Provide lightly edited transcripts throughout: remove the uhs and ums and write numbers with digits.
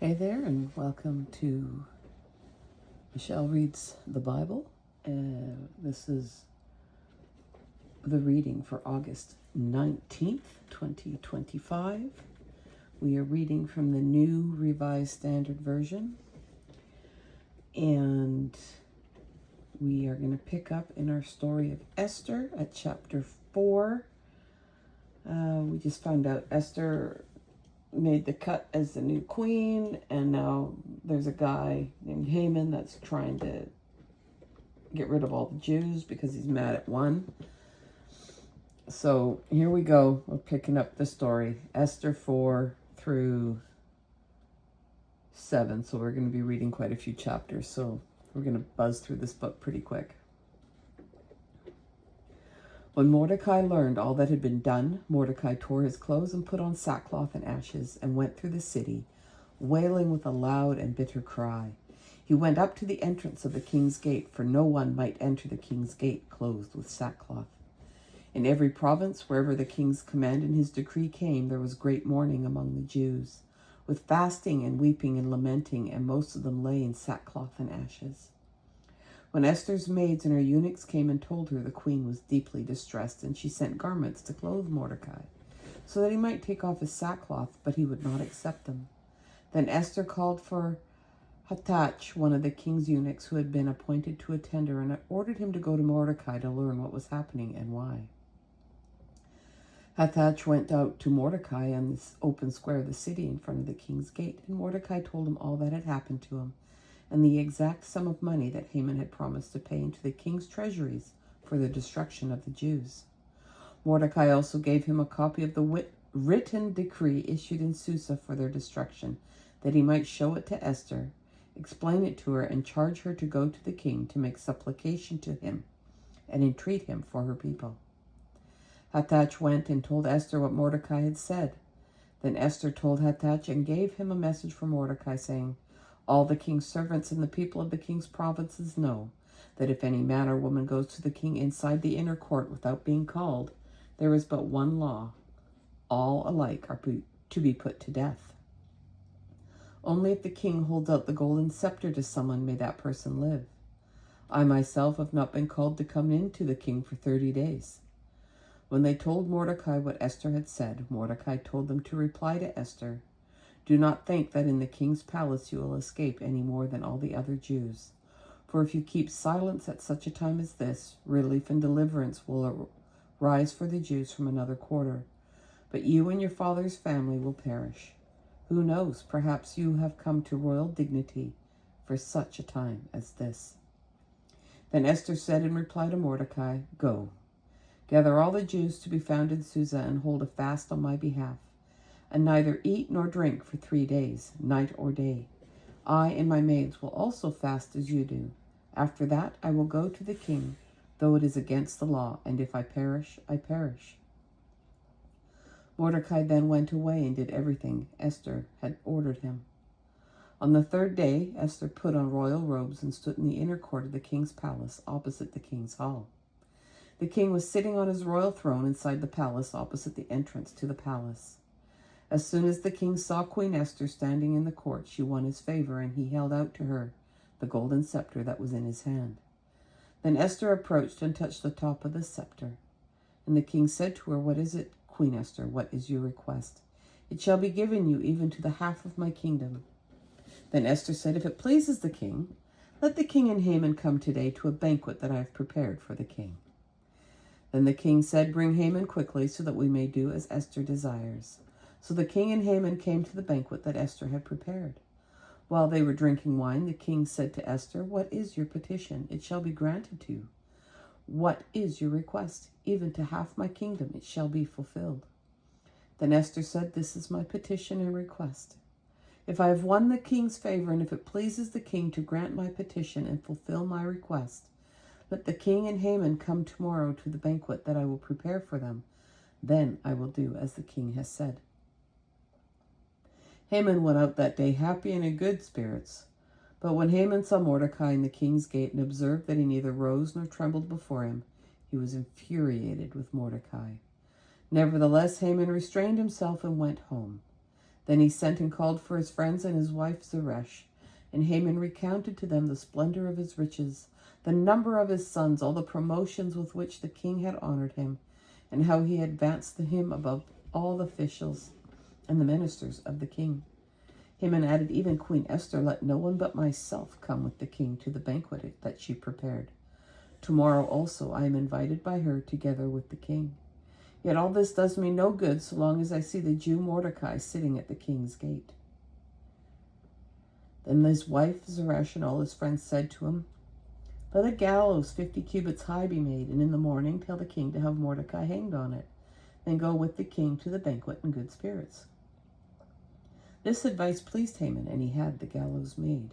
Hey there, and welcome to Michelle Reads the Bible. This is the reading for August 19th, 2025. We are reading from the New Revised Standard Version, and we are going to pick up in our story of Esther at chapter 4. We just found out Esther made the cut as the new queen, and now there's a guy named Haman that's trying to get rid of all the Jews because he's mad at one. So here we go. We're picking up the story, Esther 4 through 7. So we're going to be reading quite a few chapters, so we're going to buzz through this book pretty quick. When Mordecai learned all that had been done, Mordecai tore his clothes and put on sackcloth and ashes and went through the city, wailing with a loud and bitter cry. He went up to the entrance of the king's gate, for no one might enter the king's gate clothed with sackcloth. In every province, wherever the king's command and his decree came, there was great mourning among the Jews, with fasting and weeping and lamenting, and most of them lay in sackcloth and ashes. When Esther's maids and her eunuchs came and told her, the queen was deeply distressed, and she sent garments to clothe Mordecai, so that he might take off his sackcloth, but he would not accept them. Then Esther called for Hathach, one of the king's eunuchs who had been appointed to attend her, and ordered him to go to Mordecai to learn what was happening and why. Hathach went out to Mordecai on the open square of the city in front of the king's gate, and Mordecai told him all that had happened to him, and the exact sum of money that Haman had promised to pay into the king's treasuries for the destruction of the Jews. Mordecai also gave him a copy of the written decree issued in Susa for their destruction, that he might show it to Esther, explain it to her, and charge her to go to the king to make supplication to him and entreat him for her people. Hathach went and told Esther what Mordecai had said. Then Esther told Hathach and gave him a message from Mordecai, saying, "All the king's servants and the people of the king's provinces know that if any man or woman goes to the king inside the inner court without being called, there is but one law. All alike are to be put to death. Only if the king holds out the golden scepter to someone may that person live. I myself have not been called to come in to the king for 30 days. When they told Mordecai what Esther had said, Mordecai told them to reply to Esther, "Do not think that in the king's palace you will escape any more than all the other Jews. For if you keep silence at such a time as this, relief and deliverance will arise for the Jews from another quarter. But you and your father's family will perish. Who knows, perhaps you have come to royal dignity for such a time as this." Then Esther said in reply to Mordecai, "Go, gather all the Jews to be found in Susa and hold a fast on my behalf, and neither eat nor drink for 3 days, night or day. I and my maids will also fast as you do. After that I will go to the king, though it is against the law, and if I perish, I perish." Mordecai then went away and did everything Esther had ordered him. On the 3rd day, Esther put on royal robes and stood in the inner court of the king's palace opposite the king's hall. The king was sitting on his royal throne inside the palace opposite the entrance to the palace. As soon as the king saw Queen Esther standing in the court, she won his favor, and he held out to her the golden scepter that was in his hand. Then Esther approached and touched the top of the scepter. And the king said to her, "What is it, Queen Esther? What is your request? It shall be given you even to the half of my kingdom." Then Esther said, "If it pleases the king, let the king and Haman come today to a banquet that I have prepared for the king." Then the king said, "Bring Haman quickly, so that we may do as Esther desires." So the king and Haman came to the banquet that Esther had prepared. While they were drinking wine, the king said to Esther, "What is your petition? It shall be granted to you. What is your request? Even to half my kingdom it shall be fulfilled." Then Esther said, "This is my petition and request. If I have won the king's favor, and if it pleases the king to grant my petition and fulfill my request, let the king and Haman come tomorrow to the banquet that I will prepare for them. Then I will do as the king has said." Haman went out that day happy and in good spirits. But when Haman saw Mordecai in the king's gate and observed that he neither rose nor trembled before him, he was infuriated with Mordecai. Nevertheless, Haman restrained himself and went home. Then he sent and called for his friends and his wife Zeresh. And Haman recounted to them the splendor of his riches, the number of his sons, all the promotions with which the king had honored him, and how he had advanced him above all the officials and the ministers of the king. Haman added, even Queen Esther, let no one but myself come with the king to the banquet that she prepared. Tomorrow also I am invited by her together with the king. Yet all this does me no good so long as I see the Jew Mordecai sitting at the king's gate. Then his wife Zeresh and all his friends said to him, let a gallows 50 cubits high be made, and in the morning tell the king to have Mordecai hanged on it. Then go with the king to the banquet in good spirits. This advice pleased Haman, and he had the gallows made.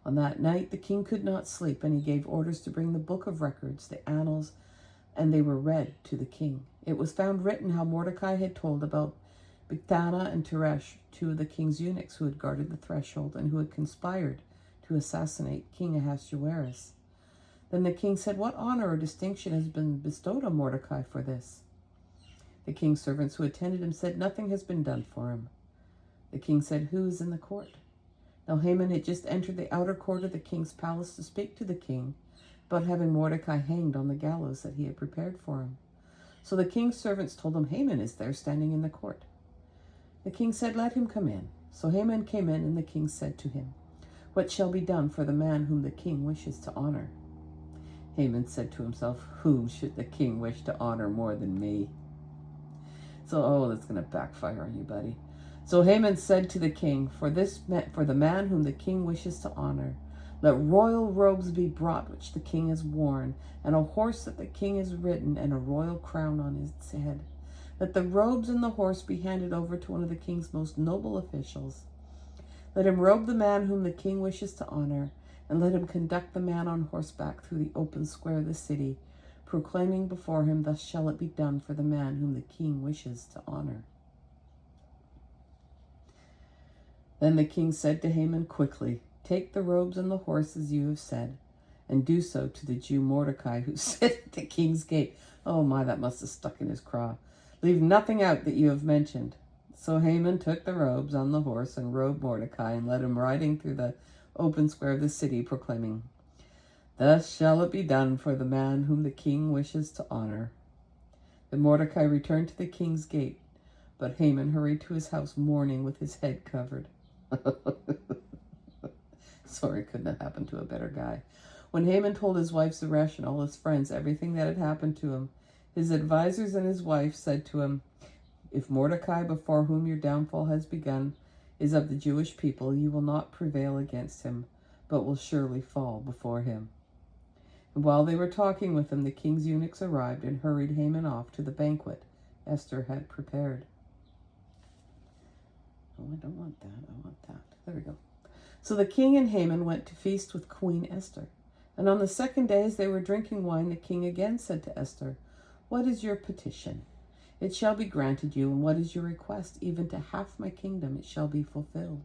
On that night the king could not sleep, and he gave orders to bring the book of records, the annals, and they were read to the king. It was found written how Mordecai had told about Bigthana and Teresh, two of the king's eunuchs who had guarded the threshold and who had conspired to assassinate King Ahasuerus. Then the king said, what honor or distinction has been bestowed on Mordecai for this? The king's servants who attended him said, nothing has been done for him. The king said, who is in the court? Now Haman had just entered the outer court of the king's palace to speak to the king about having Mordecai hanged on the gallows that he had prepared for him. So the king's servants told him, Haman is there standing in the court. The king said, let him come in. So Haman came in, and the king said to him, what shall be done for the man whom the king wishes to honor? Haman said to himself, whom should the king wish to honor more than me? So, that's going to backfire on you, buddy. So Haman said to the king, for the man whom the king wishes to honor, let royal robes be brought which the king has worn, and a horse that the king has ridden, and a royal crown on his head. Let the robes and the horse be handed over to one of the king's most noble officials. Let him robe the man whom the king wishes to honor, and let him conduct the man on horseback through the open square of the city, proclaiming before him, thus shall it be done for the man whom the king wishes to honor. Then the king said to Haman, quickly, take the robes and the horse as you have said, and do so to the Jew Mordecai who sits at the king's gate. Oh my, that must have stuck in his craw. Leave nothing out that you have mentioned. So Haman took the robes on the horse and robed Mordecai and led him riding through the open square of the city, proclaiming, thus shall it be done for the man whom the king wishes to honor. Then Mordecai returned to the king's gate, but Haman hurried to his house mourning with his head covered. Sorry, it couldn't have happened to a better guy. When Haman told his wife Zeresh and all his friends everything that had happened to him, his advisors and his wife said to him, if Mordecai, before whom your downfall has begun, is of the Jewish people, you will not prevail against him, but will surely fall before him. And while they were talking with him, the king's eunuchs arrived and hurried Haman off to the banquet Esther had prepared. Oh, I don't want that. I want that. There we go. So the king and Haman went to feast with Queen Esther. And on the second day, as they were drinking wine, the king again said to Esther, what is your petition? It shall be granted you, and what is your request? Even to half my kingdom it shall be fulfilled.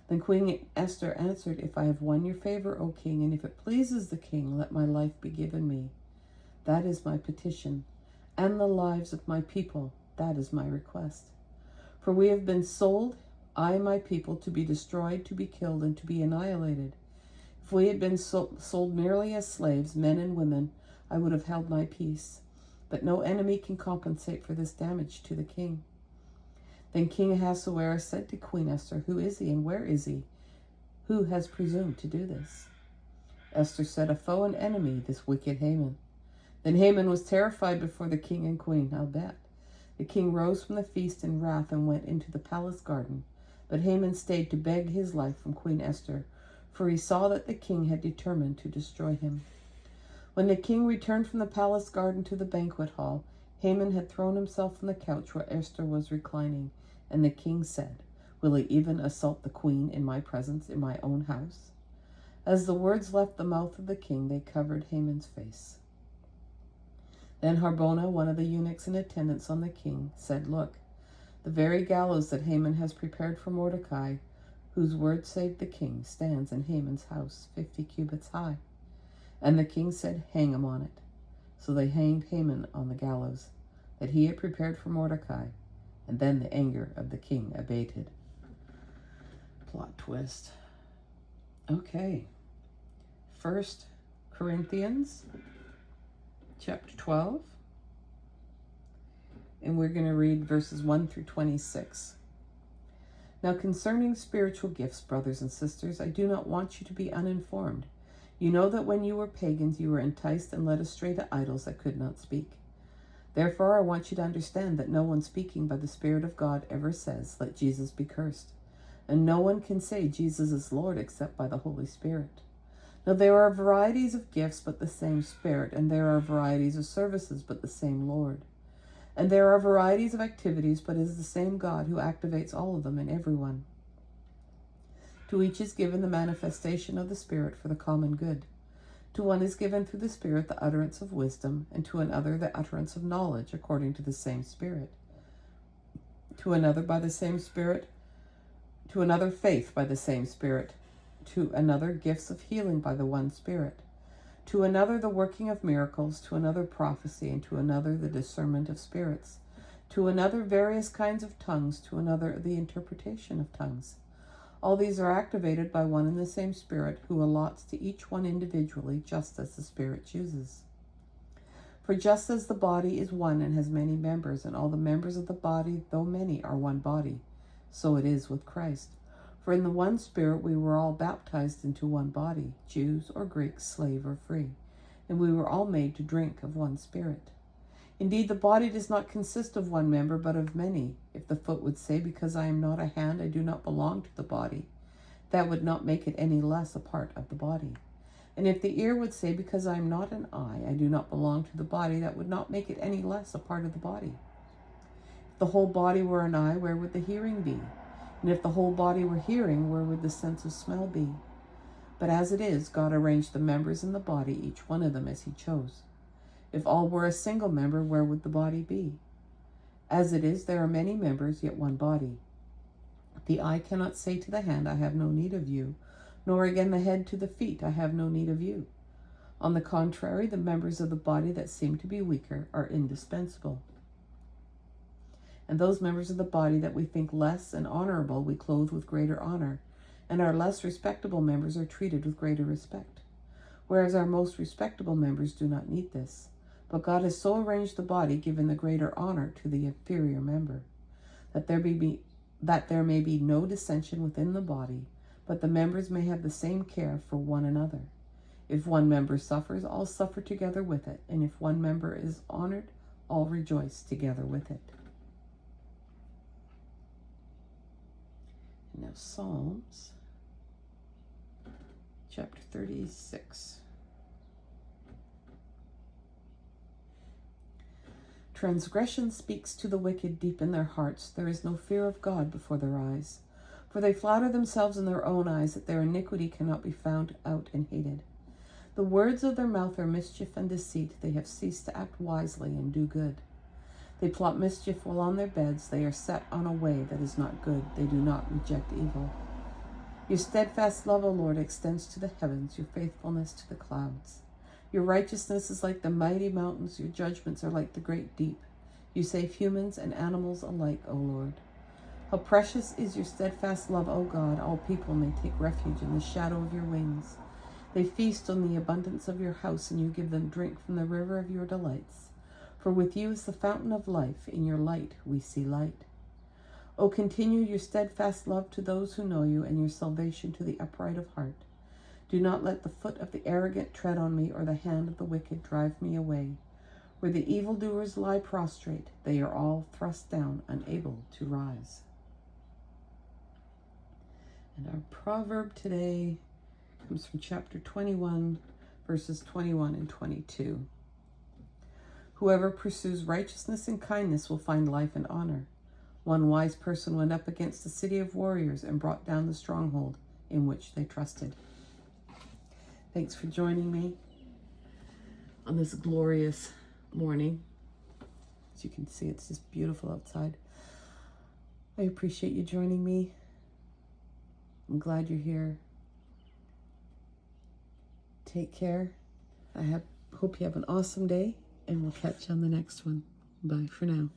Then Queen Esther answered, if I have won your favor, O king, and if it pleases the king, let my life be given me. That is my petition, and the lives of my people, that is my request. For we have been sold, I and my people, to be destroyed, to be killed, and to be annihilated. If we had been sold merely as slaves, men and women, I would have held my peace. But no enemy can compensate for this damage to the king. Then King Ahasuerus said to Queen Esther, who is he and where is he? Who has presumed to do this? Esther said, a foe and enemy, this wicked Haman. Then Haman was terrified before the king and queen, I'll bet. The king rose from the feast in wrath and went into the palace garden. But Haman stayed to beg his life from Queen Esther, for he saw that the king had determined to destroy him. When the king returned from the palace garden to the banquet hall, Haman had thrown himself on the couch where Esther was reclining, and the king said, will he even assault the queen in my presence in my own house? As the words left the mouth of the king, they covered Haman's face. Then Harbona, one of the eunuchs in attendance on the king, said, look, the very gallows that Haman has prepared for Mordecai, whose word saved the king, stands in Haman's house, 50 cubits high. And the king said, hang him on it. So they hanged Haman on the gallows that he had prepared for Mordecai, And then the anger of the king abated. Plot twist. Okay. 1 Corinthians chapter 12. And we're going to read verses 1 through 26. Now concerning spiritual gifts, brothers and sisters, I do not want you to be uninformed. You know that when you were pagans, you were enticed and led astray to idols that could not speak. Therefore, I want you to understand that no one speaking by the Spirit of God ever says, "Let Jesus be cursed." And no one can say Jesus is Lord except by the Holy Spirit. Now there are varieties of gifts, but the same Spirit, and there are varieties of services, but the same Lord. And there are varieties of activities, but it is the same God who activates all of them in everyone. To each is given the manifestation of the Spirit for the common good. To one is given through the Spirit the utterance of wisdom, and to another the utterance of knowledge according to the same Spirit. To another by the same Spirit, to another faith by the same Spirit, to another gifts of healing by the one Spirit, to another the working of miracles, to another prophecy, and to another the discernment of spirits, to another various kinds of tongues, to another the interpretation of tongues. All these are activated by one and the same Spirit, who allots to each one individually just as the Spirit chooses. For just as the body is one and has many members, and all the members of the body, though many, are one body, so it is with Christ. For in the one Spirit we were all baptized into one body, Jews or Greeks, slave or free, and we were all made to drink of one Spirit. Indeed, the body does not consist of one member, but of many. If the foot would say, "Because I am not a hand, I do not belong to the body," that would not make it any less a part of the body. And if the ear would say, "Because I am not an eye, I do not belong to the body," that would not make it any less a part of the body. If the whole body were an eye, where would the hearing be? And if the whole body were hearing, where would the sense of smell be? But as it is, God arranged the members in the body, each one of them as he chose. If all were a single member, where would the body be? As it is, there are many members, yet one body. The eye cannot say to the hand, "I have no need of you," nor again the head to the feet, "I have no need of you." On the contrary, the members of the body that seem to be weaker are indispensable. And those members of the body that we think less and honorable we clothe with greater honor, and our less respectable members are treated with greater respect. Whereas our most respectable members do not need this. But God has so arranged the body, giving the greater honor to the inferior member, that there may be no dissension within the body, but the members may have the same care for one another. If one member suffers, all suffer together with it, and if one member is honored, all rejoice together with it. And now Psalms chapter 36. Transgression speaks to the wicked deep in their hearts. There is no fear of God before their eyes. For they flatter themselves in their own eyes that their iniquity cannot be found out and hated. The words of their mouth are mischief and deceit. They have ceased to act wisely and do good. They plot mischief while on their beds. They are set on a way that is not good. They do not reject evil. Your steadfast love, O Lord, extends to the heavens, your faithfulness to the clouds. Your righteousness is like the mighty mountains. Your judgments are like the great deep. You save humans and animals alike, O Lord. How precious is your steadfast love, O God. All people may take refuge in the shadow of your wings. They feast on the abundance of your house, and you give them drink from the river of your delights. For with you is the fountain of life. In your light we see light. O continue your steadfast love to those who know you, and your salvation to the upright of heart. Do not let the foot of the arrogant tread on me, or the hand of the wicked drive me away. Where the evildoers lie prostrate, they are all thrust down, unable to rise. And our proverb today comes from chapter 21, verses 21 and 22. Whoever pursues righteousness and kindness will find life and honor. One wise person went up against a city of warriors and brought down the stronghold in which they trusted. Thanks for joining me on this glorious morning. As you can see, it's just beautiful outside. I appreciate you joining me. I'm glad you're here. Take care. I hope you have an awesome day, and we'll catch you on the next one. Bye for now.